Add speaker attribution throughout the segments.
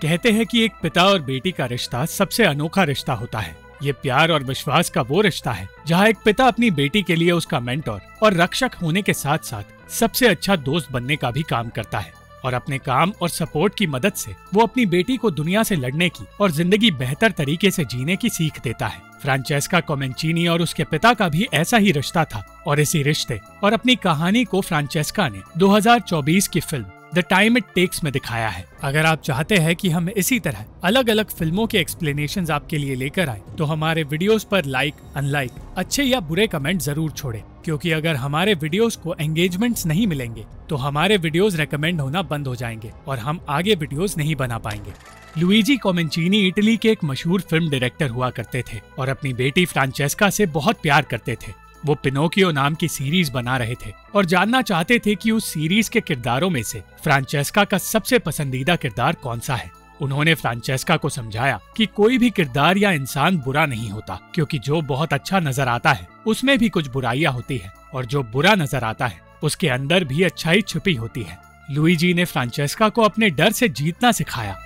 Speaker 1: कहते हैं कि एक पिता और बेटी का रिश्ता सबसे अनोखा रिश्ता होता है। ये प्यार और विश्वास का वो रिश्ता है जहाँ एक पिता अपनी बेटी के लिए उसका मेंटोर और रक्षक होने के साथ साथ सबसे अच्छा दोस्त बनने का भी काम करता है और अपने काम और सपोर्ट की मदद से वो अपनी बेटी को दुनिया से लड़ने की और जिंदगी बेहतर तरीके से जीने की सीख देता है। फ्रांचेस्का कोमेंचीनी और उसके पिता का भी ऐसा ही रिश्ता था और इसी रिश्ते और अपनी कहानी को फ्रांचेस्का ने 2024 की film the time it takes में दिखाया है। अगर आप चाहते हैं कि हम इसी तरह अलग अलग फिल्मों के एक्सप्लेनेशंस आपके लिए लेकर आए तो हमारे वीडियोस पर लाइक, अनलाइक, अच्छे या बुरे कमेंट जरूर छोड़ें, क्योंकि अगर हमारे वीडियोस को एंगेजमेंट्स नहीं मिलेंगे तो हमारे वीडियोस रेकमेंड होना बंद हो जाएंगे और हम आगे वीडियोस नहीं बना पाएंगे। लुइजी कोमेंचीनी इटली के एक मशहूर फिल्म डायरेक्टर हुआ करते थे और अपनी बेटी फ्रांचेस्का से बहुत प्यार करते थे। वो पिनोकियो नाम की सीरीज बना रहे थे और जानना चाहते थे कि उस सीरीज के किरदारों में से फ्रांचेस्का का सबसे पसंदीदा किरदार कौन सा है। उन्होंने फ्रांचेस्का को समझाया कि कोई भी किरदार या इंसान बुरा नहीं होता, क्योंकि जो बहुत अच्छा नजर आता है उसमें भी कुछ बुराइयां होती है और जो बुरा नजर आता है उसके अंदर भी अच्छाई छुपी होती है। लुइजी ने फ्रांचेस्का को अपने डर से जीतना सिखाया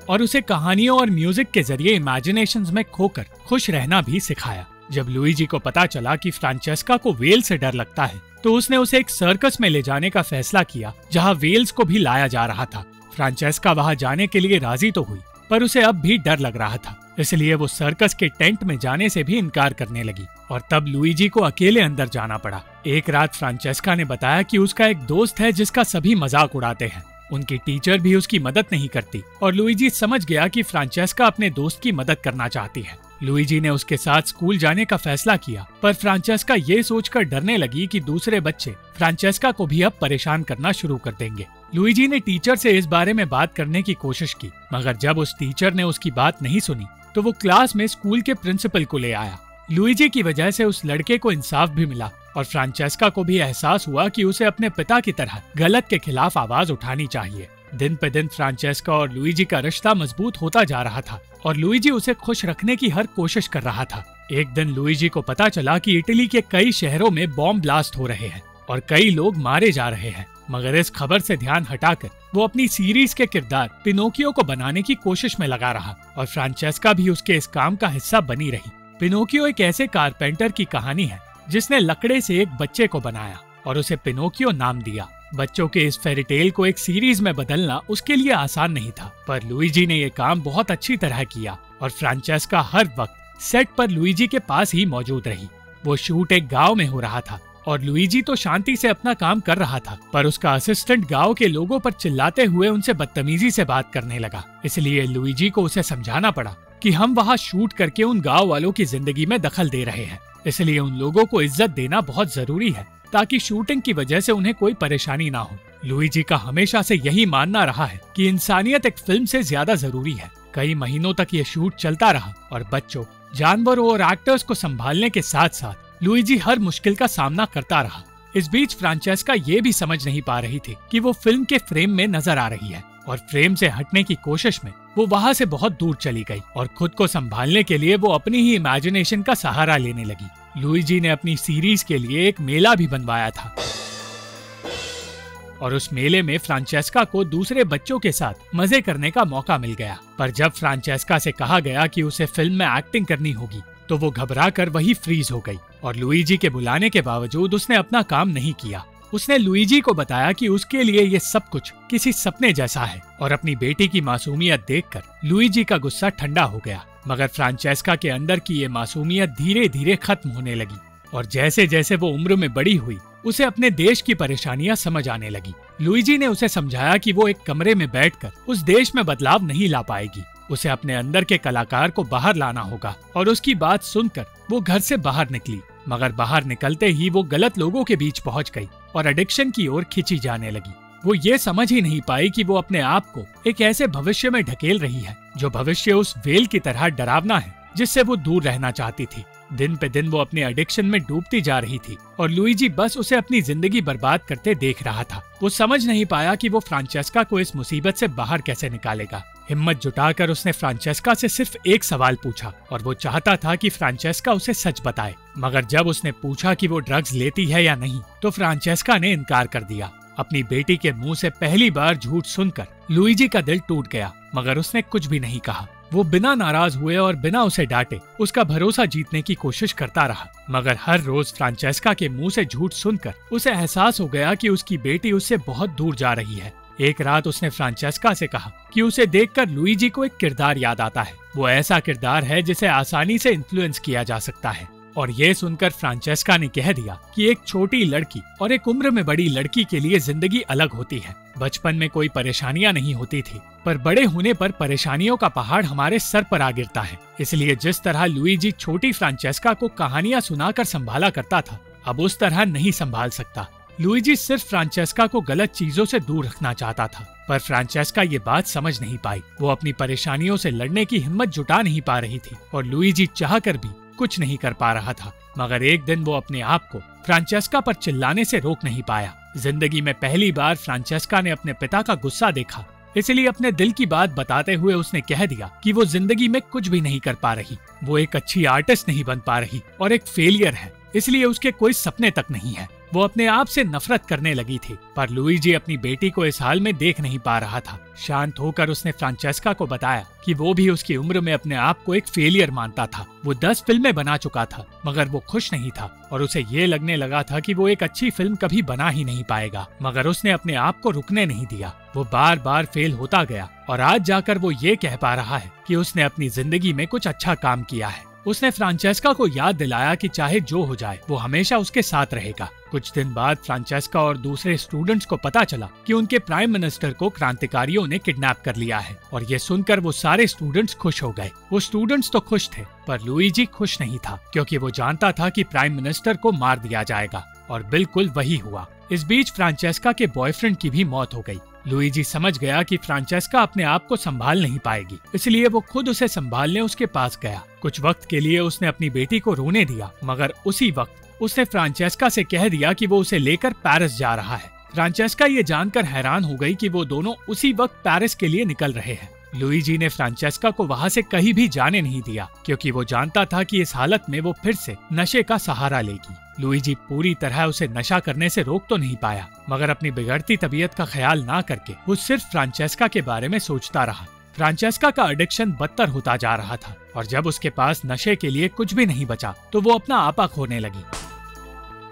Speaker 1: और उसे कहानियों और म्यूजिक के जरिए इमेजिनेशंस में खोकर खुश रहना भी सिखाया। जब लुइजी को पता चला कि फ्रांचेस्का को वेल से डर लगता है तो उसने उसे एक सर्कस में ले जाने का फैसला किया जहां वेल्स को भी लाया जा रहा था। फ्रांचेस्का वहां जाने के लिए राजी तो हुई, पर उसे अब भी डर लग रहा था, इसलिए वो सर्कस के टेंट में जाने से भी इनकार करने लगी और तब लुइजी को अकेले अंदर जाना पड़ा। एक रात फ्रांचेस्का ने बताया कि उसका एक दोस्त है जिसका सभी मजाक उड़ाते हैं। उनकी टीचर भी उसकी मदद नहीं करती और लुइजी समझ गया कि फ्रांचेस्का अपने दोस्त की मदद करना चाहती है। लुइजी ने उसके साथ स्कूल जाने का फैसला किया, पर फ्रांचेस्का ये सोचकर डरने लगी कि दूसरे बच्चे फ्रांचेस्का को भी अब परेशान करना शुरू कर देंगे। लुइजी ने टीचर से इस बारे में बात करने की कोशिश की, मगर जब उस टीचर ने उसकी बात नहीं सुनी तो वो क्लास में स्कूल के प्रिंसिपल को ले आया। लुइजी की वजह से उस लड़के को इंसाफ भी मिला और फ्रांचेस्का को भी एहसास हुआ कि उसे अपने पिता की तरह गलत के खिलाफ आवाज उठानी चाहिए। दिन पे दिन फ्रांचेस्का और लुइजी का रिश्ता मजबूत होता जा रहा था और लुइजी उसे खुश रखने की हर कोशिश कर रहा था। एक दिन लुइजी को पता चला कि इटली के कई शहरों में बॉम्ब ब्लास्ट हो रहे हैं और कई लोग मारे जा रहे हैं, मगर इस खबर से ध्यान हटाकर वो अपनी सीरीज के किरदार पिनोकियो को बनाने की कोशिश में लगा रहा और फ्रांचेस्का भी उसके इस काम का हिस्सा बनी रही। पिनोकियो एक ऐसे कारपेंटर की कहानी है जिसने लकड़े से एक बच्चे को बनाया और उसे पिनोकियो नाम दिया। बच्चों के इस फेरीटेल को एक सीरीज में बदलना उसके लिए आसान नहीं था, पर लुइजी ने ये काम बहुत अच्छी तरह किया और फ्रांचेस्का हर वक्त सेट पर लुइजी के पास ही मौजूद रही। वो शूट एक गांव में हो रहा था और लुइजी तो शांति से अपना काम कर रहा था, पर उसका असिस्टेंट गांव के लोगों पर चिल्लाते हुए उनसे बदतमीजी से बात करने लगा। इसलिए लुइजी को उसे समझाना पड़ा कि हम वहाँ शूट करके उन गाँव वालों की जिंदगी में दखल दे रहे हैं, इसलिए उन लोगों को इज्जत देना बहुत जरूरी है ताकि शूटिंग की वजह से उन्हें कोई परेशानी ना हो। लुइजी का हमेशा से यही मानना रहा है कि इंसानियत एक फिल्म से ज्यादा जरूरी है। कई महीनों तक ये शूट चलता रहा और बच्चों, जानवरों और एक्टर्स को संभालने के साथ साथ लुइजी हर मुश्किल का सामना करता रहा। इस बीच फ्रांचेस्का ये भी समझ नहीं पा रही थी कि वो फिल्म के फ्रेम में नजर आ रही है और फ्रेम से हटने की कोशिश में वो वहाँ से बहुत दूर चली गई और खुद को संभालने के लिए वो अपनी ही इमेजिनेशन का सहारा लेने लगी। लुइजी ने अपनी सीरीज के लिए एक मेला भी बनवाया था और उस मेले में फ्रांचेस्का को दूसरे बच्चों के साथ मजे करने का मौका मिल गया। पर जब फ्रांचेस्का से कहा गया कि उसे फिल्म में एक्टिंग करनी होगी तो वो घबराकर वही फ्रीज हो गई और लुइजी के बुलाने के बावजूद उसने अपना काम नहीं किया। उसने लुइजी को बताया कि उसके लिए ये सब कुछ किसी सपने जैसा है और अपनी बेटी की मासूमियत देखकर लुइजी का गुस्सा ठंडा हो गया, मगर फ्रांचेस्का के अंदर की ये मासूमियत धीरे धीरे खत्म होने लगी और जैसे जैसे वो उम्र में बड़ी हुई उसे अपने देश की परेशानियां समझ आने लगी। लुइजी ने उसे समझाया कि वो एक कमरे में बैठकर उस देश में बदलाव नहीं ला पाएगी, उसे अपने अंदर के कलाकार को बाहर लाना होगा और उसकी बात सुनकर वो घर से बाहर निकली, मगर बाहर निकलते ही वो गलत लोगों के बीच पहुंच गई और एडिक्शन की ओर खींची जाने लगी। वो ये समझ ही नहीं पाई कि वो अपने आप को एक ऐसे भविष्य में ढकेल रही है जो भविष्य उस वेल की तरह डरावना है जिससे वो दूर रहना चाहती थी। दिन पे दिन वो अपने एडिक्शन में डूबती जा रही थी और लुइजी बस उसे अपनी जिंदगी बर्बाद करते देख रहा था। वो समझ नहीं पाया कि वो फ्रांचेस्का को इस मुसीबत से बाहर कैसे निकालेगा। हिम्मत जुटाकर उसने फ्रांचेस्का से सिर्फ एक सवाल पूछा और वो चाहता था कि फ्रांचेस्का उसे सच बताए, मगर जब उसने पूछा कि वो ड्रग्स लेती है या नहीं तो फ्रांचेस्का ने इनकार कर दिया। अपनी बेटी के मुंह से पहली बार झूठ सुनकर लुइजी का दिल टूट गया, मगर उसने कुछ भी नहीं कहा। वो बिना नाराज हुए और बिना उसे डांटे उसका भरोसा जीतने की कोशिश करता रहा, मगर हर रोज फ्रांचेस्का के मुंह से झूठ सुनकर उसे एहसास हो गया कि उसकी बेटी उससे बहुत दूर जा रही है। एक रात उसने फ्रांचेस्का से कहा कि उसे देखकर लुइजी को एक किरदार याद आता है। वो ऐसा किरदार है जिसे आसानी से इन्फ्लुएंस किया जा सकता है। और ये सुनकर फ्रांचेस्का ने कह दिया कि एक छोटी लड़की और एक उम्र में बड़ी लड़की के लिए जिंदगी अलग होती है। बचपन में कोई परेशानियां नहीं होती थी, पर बड़े होने पर परेशानियों का पहाड़ हमारे सर पर आ गिरता है। इसलिए जिस तरह लुइजी छोटी फ्रांचेस्का को कहानियां सुनाकर संभाला करता था, अब उस तरह नहीं संभाल सकता। लुइजी सिर्फ फ्रांचेस्का को गलत चीजों से दूर रखना चाहता था, पर फ्रांचेस्का ये बात समझ नहीं पाई। वो अपनी परेशानियों से लड़ने की हिम्मत जुटा नहीं पा रही थी और लुइजी चाहकर भी कुछ नहीं कर पा रहा था। मगर एक दिन वो अपने आप को फ्रांचेस्का पर चिल्लाने से रोक नहीं पाया। जिंदगी में पहली बार फ्रांचेस्का ने अपने पिता का गुस्सा देखा, इसलिए अपने दिल की बात बताते हुए उसने कह दिया कि वो जिंदगी में कुछ भी नहीं कर पा रही। वो एक अच्छी आर्टिस्ट नहीं बन पा रही और एक फेलियर है, इसलिए उसके कोई सपने तक नहीं है। वो अपने आप से नफरत करने लगी थी, पर लुइजी अपनी बेटी को इस हाल में देख नहीं पा रहा था। शांत होकर उसने फ्रांचेस्का को बताया कि वो भी उसकी उम्र में अपने आप को एक फेलियर मानता था। वो 10 फिल्में बना चुका था, मगर वो खुश नहीं था और उसे ये लगने लगा था कि वो एक अच्छी फिल्म कभी बना ही नहीं पाएगा। मगर उसने अपने आप को रुकने नहीं दिया। वो बार बार फेल होता गया और आज जाकर वो ये कह पा रहा है कि उसने अपनी जिंदगी में कुछ अच्छा काम किया है। उसने फ्रांचेस्का को याद दिलाया कि चाहे जो हो जाए वो हमेशा उसके साथ रहेगा। कुछ दिन बाद फ्रांचेस्का और दूसरे स्टूडेंट्स को पता चला कि उनके प्राइम मिनिस्टर को क्रांतिकारियों ने किडनैप कर लिया है और ये सुनकर वो सारे स्टूडेंट्स खुश हो गए। वो स्टूडेंट्स तो खुश थे, पर लुइजी खुश नहीं था, क्योंकि वो जानता था कि प्राइम मिनिस्टर को मार दिया जाएगा, और बिल्कुल वही हुआ। इस बीच फ्रांचेस्का के बॉयफ्रेंड की भी मौत हो गई। लुइजी समझ गया कि फ्रांचेस्का अपने आप को संभाल नहीं पाएगी, इसलिए वो खुद उसे संभालने उसके पास गया। कुछ वक्त के लिए उसने अपनी बेटी को रोने दिया, मगर उसी वक्त उसने फ्रांचेस्का से कह दिया कि वो उसे लेकर पेरिस जा रहा है। फ्रांचेस्का ये जानकर हैरान हो गई कि वो दोनों उसी वक्त पेरिस के लिए निकल रहे हैं। लुइजी ने फ्रांचेस्का को वहाँ से कहीं भी जाने नहीं दिया, क्योंकि वो जानता था कि इस हालत में वो फिर से नशे का सहारा लेगी। लुइजी पूरी तरह उसे नशा करने से रोक तो नहीं पाया, मगर अपनी बिगड़ती तबीयत का ख्याल ना करके वो सिर्फ फ्रांचेस्का के बारे में सोचता रहा। फ्रांचेस्का का एडिक्शन बदतर होता जा रहा था और जब उसके पास नशे के लिए कुछ भी नहीं बचा तो वो अपना आपा खोने लगी।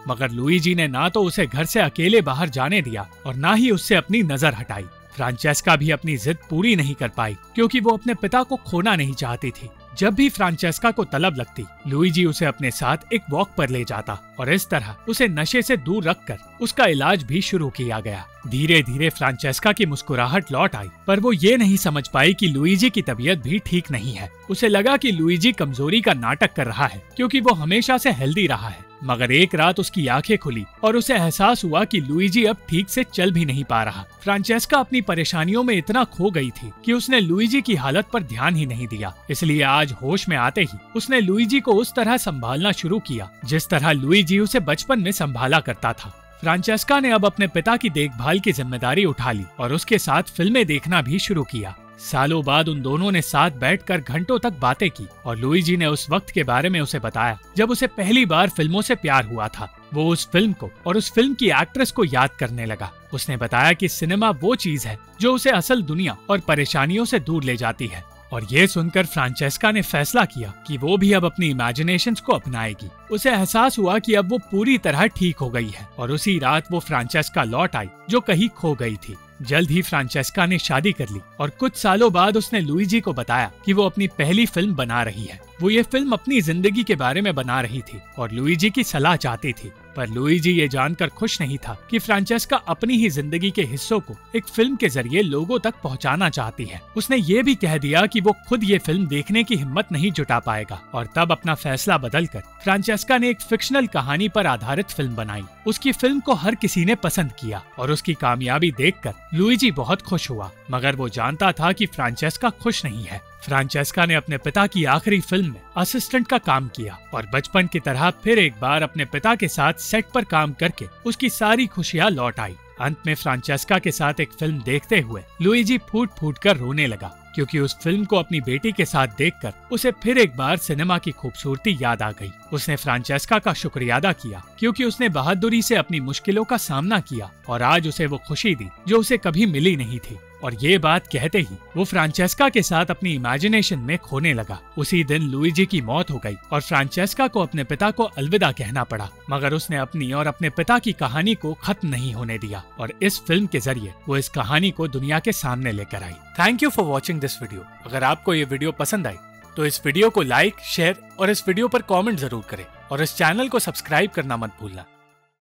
Speaker 1: मगर लुइजी ने ना तो उसे घर से अकेले बाहर जाने दिया और ना ही उससे अपनी नजर हटाई। फ्रांचेस्का भी अपनी जिद पूरी नहीं कर पाई, क्योंकि वो अपने पिता को खोना नहीं चाहती थी। जब भी फ्रांचेस्का को तलब लगती, लुइजी उसे अपने साथ एक वॉक पर ले जाता और इस तरह उसे नशे से दूर रखकर उसका इलाज भी शुरू किया गया। धीरे धीरे फ्रांचेस्का की मुस्कुराहट लौट आई, पर वो ये नहीं समझ पाई कि लुइजी की तबीयत भी ठीक नहीं है। उसे लगा कि लुइजी कमजोरी का नाटक कर रहा है, क्योंकि वो हमेशा से हेल्दी रहा है। मगर एक रात उसकी आंखें खुली और उसे एहसास हुआ कि लुइजी अब ठीक से चल भी नहीं पा रहा। फ्रांचेस्का अपनी परेशानियों में इतना खो गई थी कि उसने लुइजी की हालत पर ध्यान ही नहीं दिया। इसलिए आज होश में आते ही उसने लुइजी को उस तरह संभालना शुरू किया जिस तरह लुइजी उसे बचपन में संभाला करता था। फ्रांचेस्का ने अब अपने पिता की देखभाल की जिम्मेदारी उठा ली और उसके साथ फिल्में देखना भी शुरू किया। सालों बाद उन दोनों ने साथ बैठकर घंटों तक बातें की और लुइजी ने उस वक्त के बारे में उसे बताया जब उसे पहली बार फिल्मों से प्यार हुआ था। वो उस फिल्म को और उस फिल्म की एक्ट्रेस को याद करने लगा। उसने बताया कि सिनेमा वो चीज है जो उसे असल दुनिया और परेशानियों से दूर ले जाती है। और ये सुनकर फ्रांचेस्का ने फैसला किया कि वो भी अब अपनी इमेजिनेशंस को अपनाएगी। उसे एहसास हुआ कि अब वो पूरी तरह ठीक हो गई है और उसी रात वो फ्रांचेस्का लौट आई जो कहीं खो गई थी। जल्द ही फ्रांचेस्का ने शादी कर ली और कुछ सालों बाद उसने लुइजी को बताया कि वो अपनी पहली फिल्म बना रही है। वो ये फिल्म अपनी जिंदगी के बारे में बना रही थी और लुइजी की सलाह चाहती थी, पर लुइजी ये जानकर खुश नहीं था कि फ्रांचेस्का अपनी ही जिंदगी के हिस्सों को एक फिल्म के जरिए लोगों तक पहुंचाना चाहती है। उसने ये भी कह दिया कि वो खुद ये फिल्म देखने की हिम्मत नहीं जुटा पाएगा और तब अपना फैसला बदलकर फ्रांचेस्का ने एक फिक्शनल कहानी पर आधारित फिल्म बनाई। उसकी फिल्म को हर किसी ने पसंद किया और उसकी कामयाबी देखकर लुइजी बहुत खुश हुआ, मगर वो जानता था कि फ्रांचेस्का खुश नहीं है। फ्रांचेस्का ने अपने पिता की आखिरी फिल्म में असिस्टेंट का काम किया और बचपन की तरह फिर एक बार अपने पिता के साथ सेट पर काम करके उसकी सारी खुशियां लौट आई। अंत में फ्रांचेस्का के साथ एक फिल्म देखते हुए लुइजी फूट फूट कर रोने लगा, क्योंकि उस फिल्म को अपनी बेटी के साथ देखकर उसे फिर एक बार सिनेमा की खूबसूरती याद आ गई। उसने फ्रांचेस्का का शुक्रिया अदा किया क्योंकि उसने बहादुरी से अपनी मुश्किलों का सामना किया और आज उसे वो खुशी दी जो उसे कभी मिली नहीं थी। और ये बात कहते ही वो फ्रांचेस्का के साथ अपनी इमेजिनेशन में खोने लगा। उसी दिन लुइजी की मौत हो गई और फ्रांचेस्का को अपने पिता को अलविदा कहना पड़ा, मगर उसने अपनी और अपने पिता की कहानी को खत्म नहीं होने दिया और इस फिल्म के जरिए वो इस कहानी को दुनिया के सामने लेकर आई। Thank you for watching this video. अगर आपको ये वीडियो पसंद आई तो इस वीडियो को लाइक, शेयर और इस वीडियो पर कॉमेंट जरूर करें और इस चैनल को सब्सक्राइब करना मत भूलना।